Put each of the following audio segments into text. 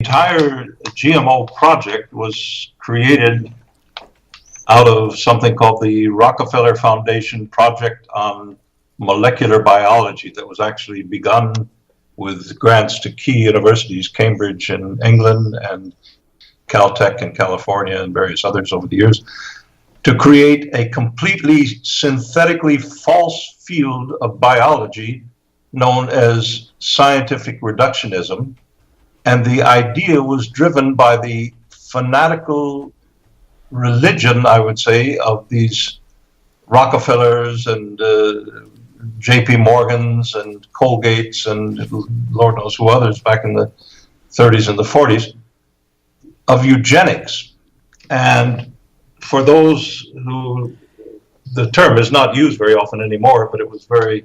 entire GMO project was created out of something called the Rockefeller Foundation Project on Molecular Biology that was actually begun with grants to key universities, Cambridge in England and Caltech in California and various others over the years, to create a completely synthetically false field of biology known as scientific reductionism. And the idea was driven by the fanatical religion, I would say, of these Rockefellers and J.P. Morgans and Colgates and Lord knows who others back in the 30s and the 40s, of eugenics. And for those who, the term is not used very often anymore, but it was very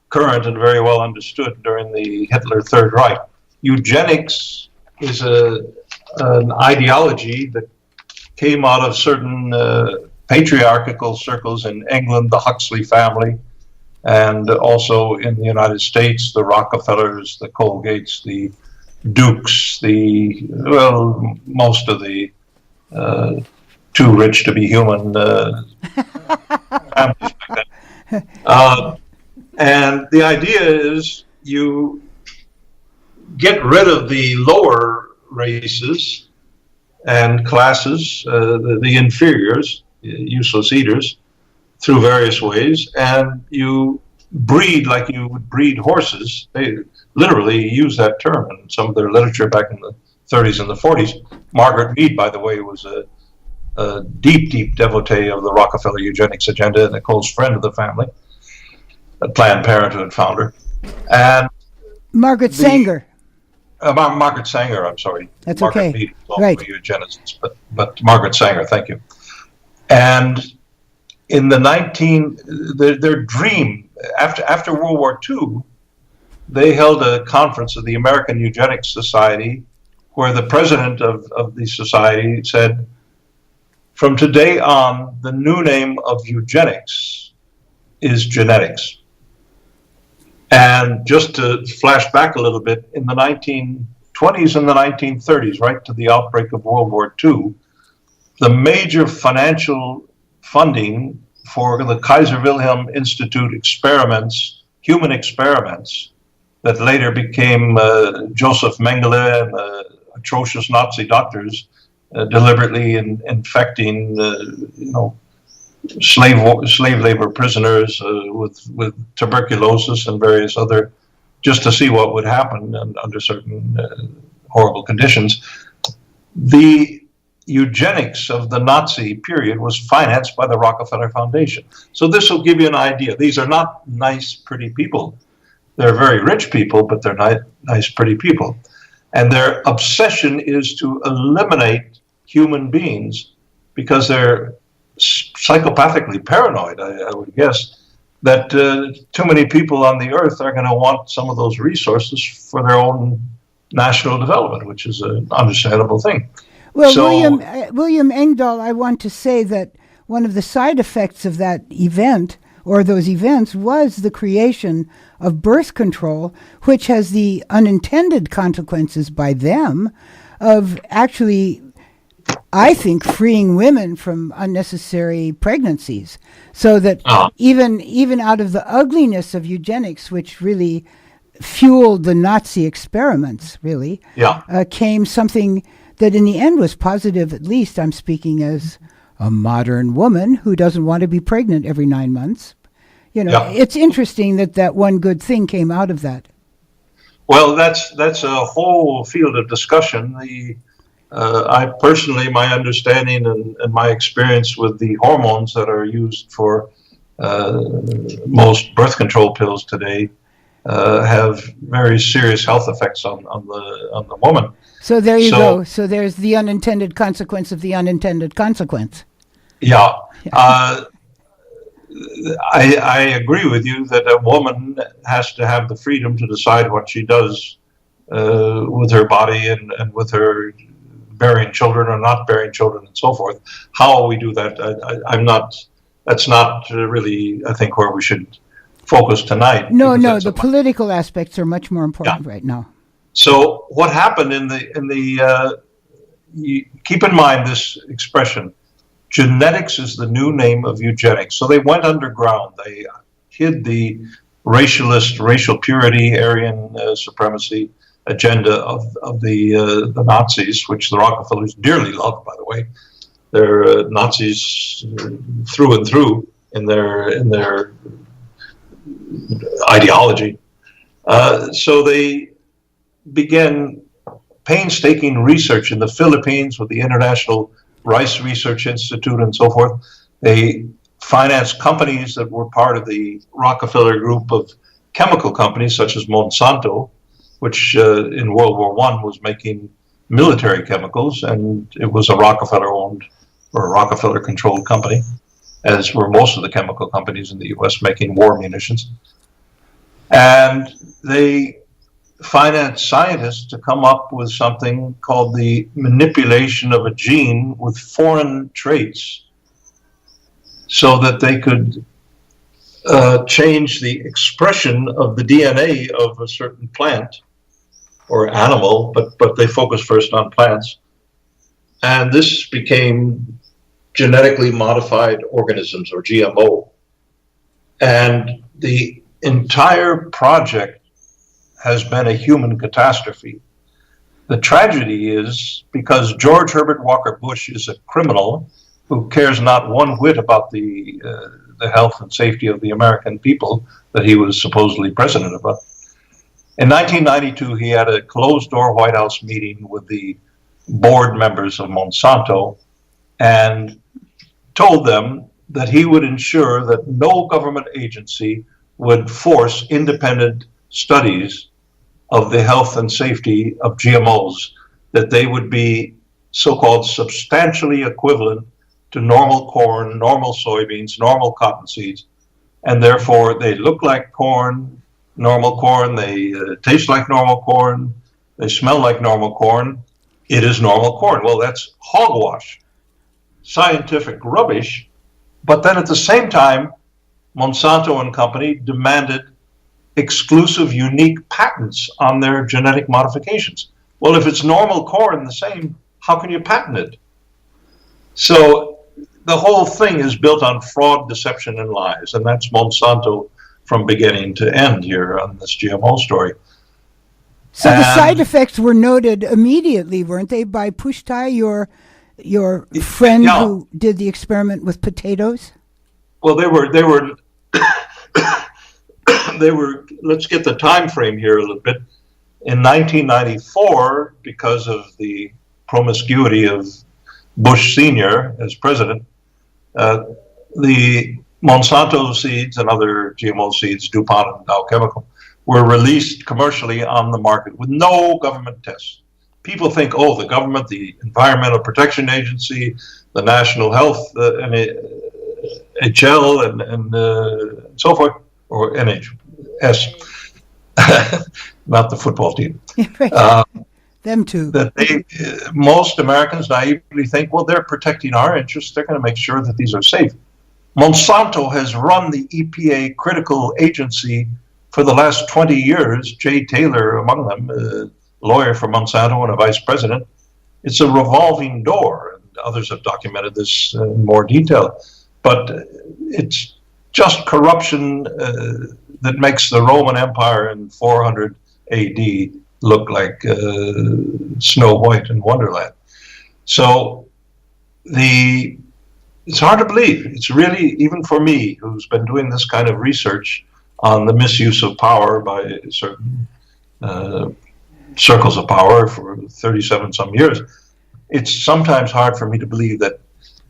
current and very well understood during the Hitler Third Reich. Eugenics is an ideology that came out of certain patriarchal circles in England, the Huxley family, and also in the United States, the Rockefellers, the Colgates, the Dukes, most of the too rich to be human families like that. And the idea is you get rid of the lower races and classes, the inferiors, useless eaters, through various ways, and you breed like you would breed horses. They literally use that term in some of their literature back in the 30s and the 40s. Margaret Mead, by the way, was a deep, deep devotee of the Rockefeller eugenics agenda and a close friend of the family, a Planned Parenthood founder. And Margaret Sanger. Margaret Sanger, I'm sorry. That's Margaret okay. Mead was also Right. a eugenicist, but Margaret Sanger, thank you. And in their dream, after World War II, they held a conference of the American Eugenics Society where the president of the society said, from today on, the new name of eugenics is genetics. And just to flash back a little bit, in the 1920s and the 1930s, right to the outbreak of World War II, the major financial funding for the Kaiser Wilhelm Institute experiments, human experiments, that later became Joseph Mengele and the atrocious Nazi doctors deliberately infecting, slave labor prisoners with tuberculosis and various other, just to see what would happen under certain horrible conditions. The eugenics of the Nazi period was financed by the Rockefeller Foundation. So this will give you an idea. These are not nice, pretty people. They're very rich people, but they're nice, pretty people. And their obsession is to eliminate human beings because they're psychopathically paranoid, I would guess, that too many people on the earth are going to want some of those resources for their own national development, which is an understandable thing. Well, William Engdahl, I want to say that one of the side effects of that event, or those events, was the creation of birth control, which has the unintended consequences by them of actually, I think, freeing women from unnecessary pregnancies, so that even out of the ugliness of eugenics, which really fueled the Nazi experiments, really, came something that in the end was positive. At least I'm speaking as a modern woman who doesn't want to be pregnant every 9 months. It's interesting that one good thing came out of that. Well, that's a whole field of discussion. I personally, my understanding and my experience with the hormones that are used for most birth control pills today have very serious health effects on the woman. So there you go. So there's the unintended consequence of the unintended consequence. Yeah. I agree with you that a woman has to have the freedom to decide what she does with her body and with her bearing children or not bearing children and so forth. How we do that, that's not really, I think, where we should focus tonight. No, the political aspects are much more important right now. So what happened keep in mind this expression, genetics is the new name of eugenics. So they went underground. They hid the racial purity, Aryan supremacy agenda of the Nazis, which the Rockefellers dearly loved, by the way. They're Nazis through and through in their ideology. So they began painstaking research in the Philippines with the International Rice Research Institute and so forth. They financed companies that were part of the Rockefeller group of chemical companies such as Monsanto, which in World War I was making military chemicals, and it was a Rockefeller-owned or a Rockefeller-controlled company, as were most of the chemical companies in the U.S. making war munitions. And they financed scientists to come up with something called the manipulation of a gene with foreign traits so that they could change the expression of the DNA of a certain plant or animal, but they focused first on plants. And this became genetically modified organisms, or GMO. And the entire project has been a human catastrophe. The tragedy is because George Herbert Walker Bush is a criminal who cares not one whit about the health and safety of the American people that he was supposedly president of. In 1992, he had a closed-door White House meeting with the board members of Monsanto and told them that he would ensure that no government agency would force independent studies of the health and safety of GMOs, that they would be so-called substantially equivalent to normal corn, normal soybeans, normal cotton seeds, and therefore they look like corn, normal corn, they taste like normal corn, they smell like normal corn. It is normal corn. Well, that's hogwash, scientific rubbish. But then at the same time, Monsanto and company demanded exclusive, unique patents on their genetic modifications. Well, if it's normal corn, the same, how can you patent it? So the whole thing is built on fraud, deception, and lies, and that's Monsanto from beginning to end here on this GMO story. So the side effects were noted immediately, weren't they, by Pushtai, your friend who did the experiment with potatoes? Well, they were. Let's get the time frame here a little bit. In 1994, because of the promiscuity of Bush Sr. as president, the Monsanto seeds and other GMO seeds, DuPont and Dow Chemical, were released commercially on the market with no government tests. People think, oh, the government, the Environmental Protection Agency, the National Health, HL, and so forth, or NHS, not the football team. Them too. That most Americans naively think, well, they're protecting our interests. They're going to make sure that these are safe. Monsanto has run the EPA critical agency for the last 20 years, Jay Taylor among them, a lawyer for Monsanto and a vice president. It's a revolving door, and others have documented this in more detail. But it's just corruption that makes the Roman Empire in 400 AD look like Snow White in Wonderland. So it's hard to believe. It's really, even for me, who's been doing this kind of research on the misuse of power by certain circles of power for 37 some years, it's sometimes hard for me to believe that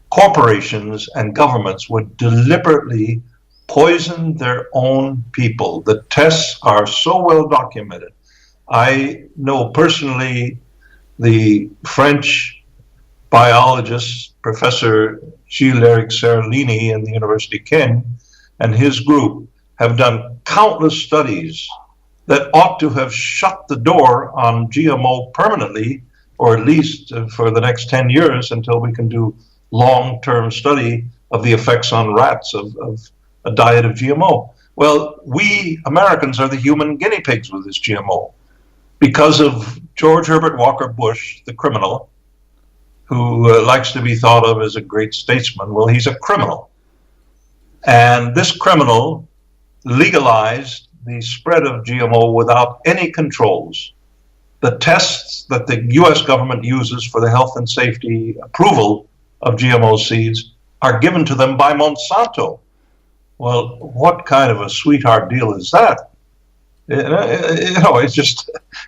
corporations and governments would deliberately poison their own people. The tests are so well documented. I know personally the French biologist, Professor Gilles-Éric Seralini in the University of Caen, and his group have done countless studies that ought to have shut the door on GMO permanently, or at least for the next 10 years until we can do long-term study of the effects on rats of a diet of GMO. Well, we Americans are the human guinea pigs with this GMO. because of George Herbert Walker Bush, the criminal, who likes to be thought of as a great statesman. Well, he's a criminal. And this criminal legalized the spread of GMO without any controls. The tests that the US government uses for the health and safety approval of GMO seeds are given to them by Monsanto. Well, what kind of a sweetheart deal is that?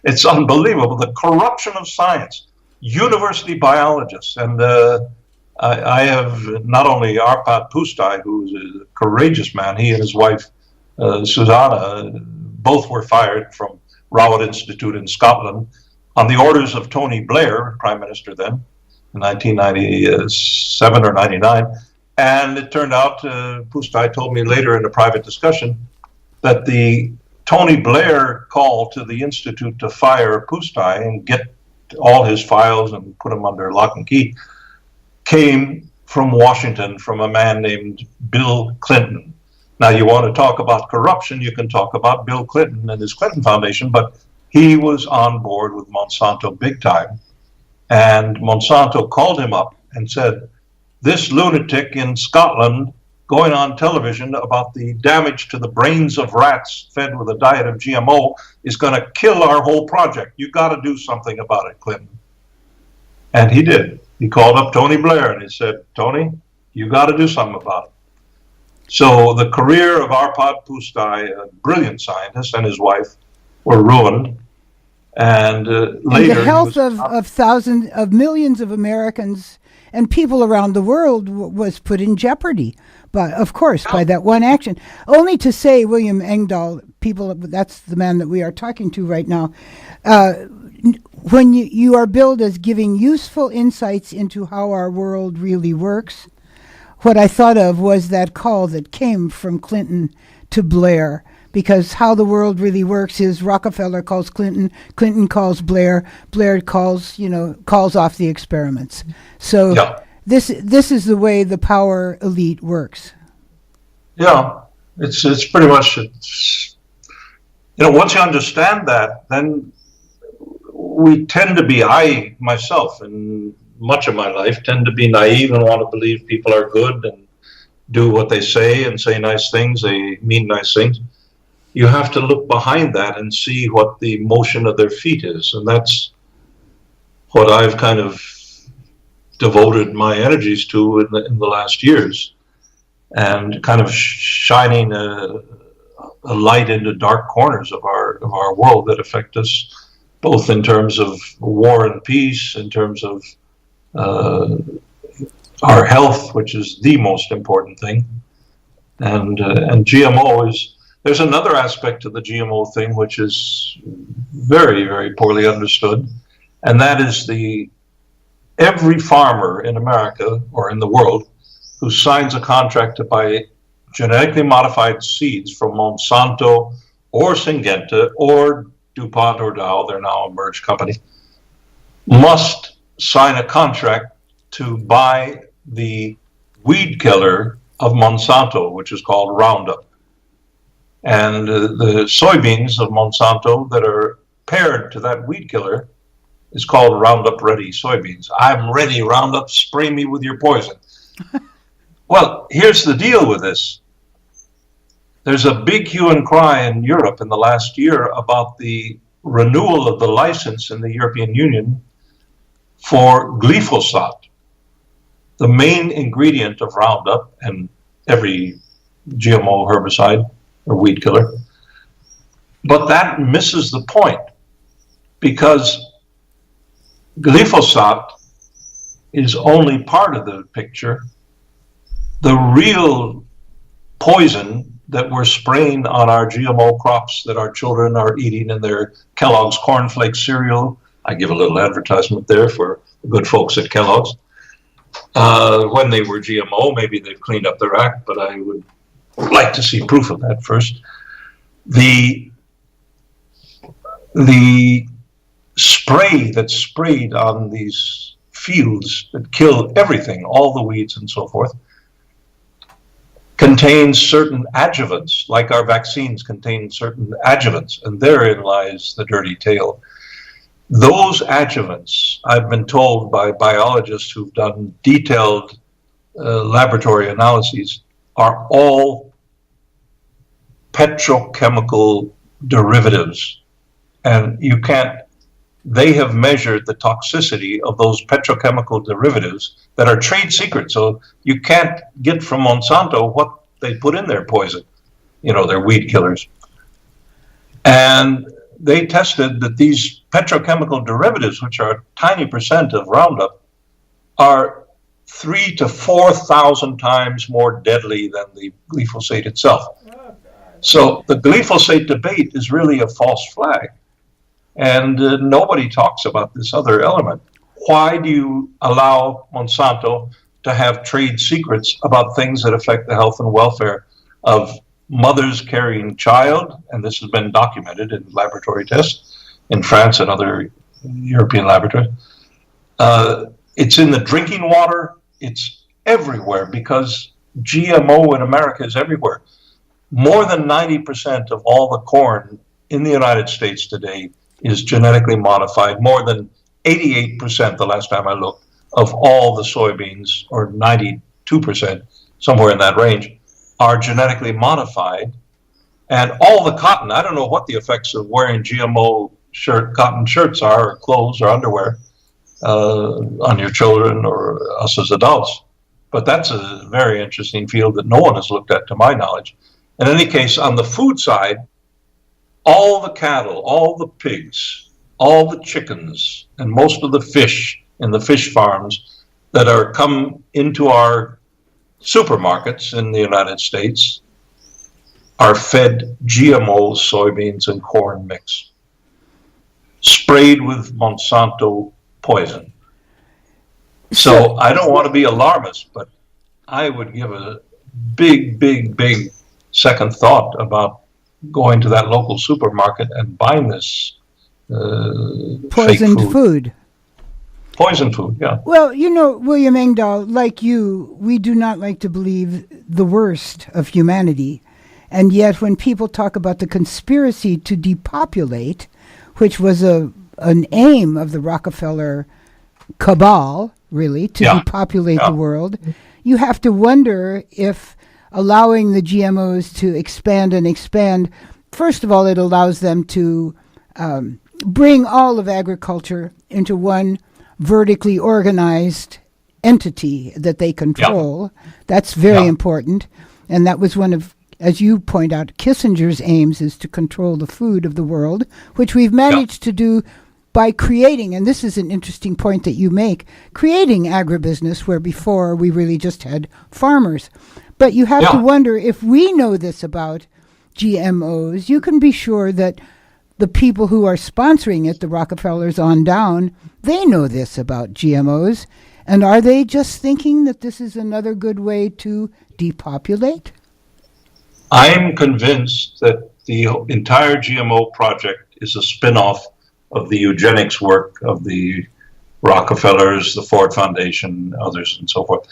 It's unbelievable. The corruption of science. University biologists, and I have not only Arpad Pusztai, who's a courageous man, he and his wife Susanna, both were fired from Rowett Institute in Scotland on the orders of Tony Blair, Prime Minister then, in 1997 or 99. And it turned out, Pusztai told me later in a private discussion, that the Tony Blair call to the Institute to fire Pusztai and get all his files and put them under lock and key came from Washington, from a man named Bill Clinton. Now, you want to talk about corruption, you can talk about Bill Clinton and his Clinton Foundation, but he was on board with Monsanto big time. And Monsanto called him up and said, this lunatic in Scotland going on television about the damage to the brains of rats fed with a diet of GMO is going to kill our whole project. You got to do something about it, Clinton. And he did. He called up Tony Blair and he said, Tony, you got to do something about it. So the career of Arpad Pusztai, a brilliant scientist, and his wife were ruined. And later, the health of thousands of millions of Americans and people around the world was put in jeopardy. But of course, by that one action. Only to say, William Engdahl, people, that's the man that we are talking to right now, when you are billed as giving useful insights into how our world really works, what I thought of was that call that came from Clinton to Blair, because how the world really works is Rockefeller calls Clinton, Clinton calls Blair, Blair calls off the experiments. So yeah. This is the way the power elite works. Yeah, it's pretty much, once you understand that, then we tend to be, I myself in much of my life tend to be naive and want to believe people are good and do what they say and say nice things, they mean nice things. You have to look behind that and see what the motion of their feet is. And that's what I've kind of devoted my energies to in the last years, and kind of shining a light into dark corners of our world that affect us, both in terms of war and peace, in terms of our health, which is the most important thing. And GMO is, there's another aspect to the GMO thing which is very, very poorly understood, and that is every farmer in America or in the world who signs a contract to buy genetically modified seeds from Monsanto or Syngenta or DuPont or Dow, they're now a merged company, must sign a contract to buy the weed killer of Monsanto, which is called Roundup. And the soybeans of Monsanto that are paired to that weed killer is called Roundup Ready soybeans. I'm ready, Roundup, spray me with your poison. Well, here's the deal with this. There's a big hue and cry in Europe in the last year about the renewal of the license in the European Union for glyphosate, the main ingredient of Roundup and every GMO herbicide or weed killer. But that misses the point, because glyphosate is only part of the picture. The real poison that we're spraying on our GMO crops that our children are eating in their Kellogg's cornflake cereal, I give a little advertisement there for the good folks at Kellogg's, when they were GMO, maybe they've cleaned up their act, but I would like to see proof of that first. The spray that's sprayed on these fields that kill everything, all the weeds and so forth, contains certain adjuvants, like our vaccines contain certain adjuvants, and therein lies the dirty tale. Those adjuvants, I've been told by biologists who've done detailed laboratory analyses, are all petrochemical derivatives. And they have measured the toxicity of those petrochemical derivatives that are trade secrets. So you can't get from Monsanto what they put in their poison, their weed killers. And they tested that these petrochemical derivatives, which are a tiny percent of Roundup, are 3,000 to 4,000 times more deadly than the glyphosate itself. So the glyphosate debate is really a false flag. And nobody talks about this other element. Why do you allow Monsanto to have trade secrets about things that affect the health and welfare of mothers carrying child? And this has been documented in laboratory tests in France and other European laboratories. It's in the drinking water. It's everywhere because GMO in America is everywhere. More than 90% of all the corn in the United States today is genetically modified. More than 88%, the last time I looked, of all the soybeans, or 92%, somewhere in that range, are genetically modified. And all the cotton, I don't know what the effects of wearing GMO cotton shirts are, or clothes, or underwear on your children or us as adults. But that's a very interesting field that no one has looked at, to my knowledge. In any case, on the food side, all the cattle, all the pigs, all the chickens, and most of the fish in the fish farms that are come into our supermarkets in the United States are fed GMO soybeans and corn mix, sprayed with Monsanto poison. So I don't want to be alarmist, but I would give a big, big, big second thought about going to that local supermarket and buying this poisoned food. Poisoned food, yeah. Well, William Engdahl, like you, we do not like to believe the worst of humanity. And yet when people talk about the conspiracy to depopulate, which was an aim of the Rockefeller cabal, really, to depopulate the world, you have to wonder if allowing the GMOs to expand, first of all, it allows them to bring all of agriculture into one vertically organized entity that they control. That's very important. And that was one of, as you point out, Kissinger's aims, is to control the food of the world, which we've managed to do by creating, and this is an interesting point that you make, creating agribusiness where before we really just had farmers. But you have to wonder, if we know this about GMOs, you can be sure that the people who are sponsoring it, the Rockefellers on down, they know this about GMOs. And are they just thinking that this is another good way to depopulate? I'm convinced that the entire GMO project is a spin-off of the eugenics work of the Rockefellers, the Ford Foundation, others, and so forth.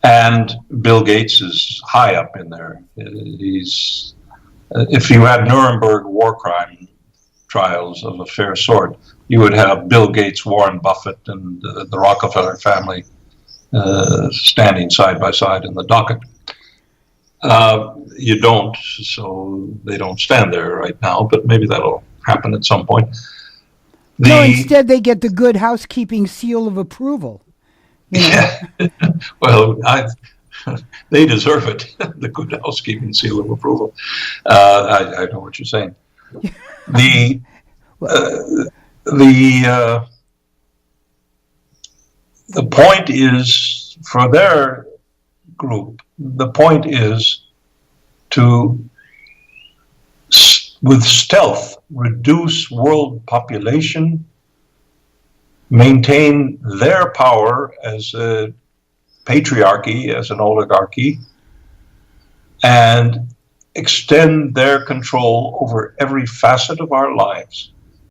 And Bill Gates is high up in there. He's, if you had Nuremberg war crime trials of a fair sort, you would have Bill Gates, Warren Buffett, and the Rockefeller family standing side by side in the docket. You don't, so they don't stand there right now, but maybe that'll happen at some point. No, instead they get the good housekeeping seal of approval. Yeah. Well, they deserve it, the good housekeeping seal of approval. I know what you're saying. The point is, for their group, the point is to, with stealth, reduce world population, maintain their power as a patriarchy, as an oligarchy, and extend their control over every facet of our lives.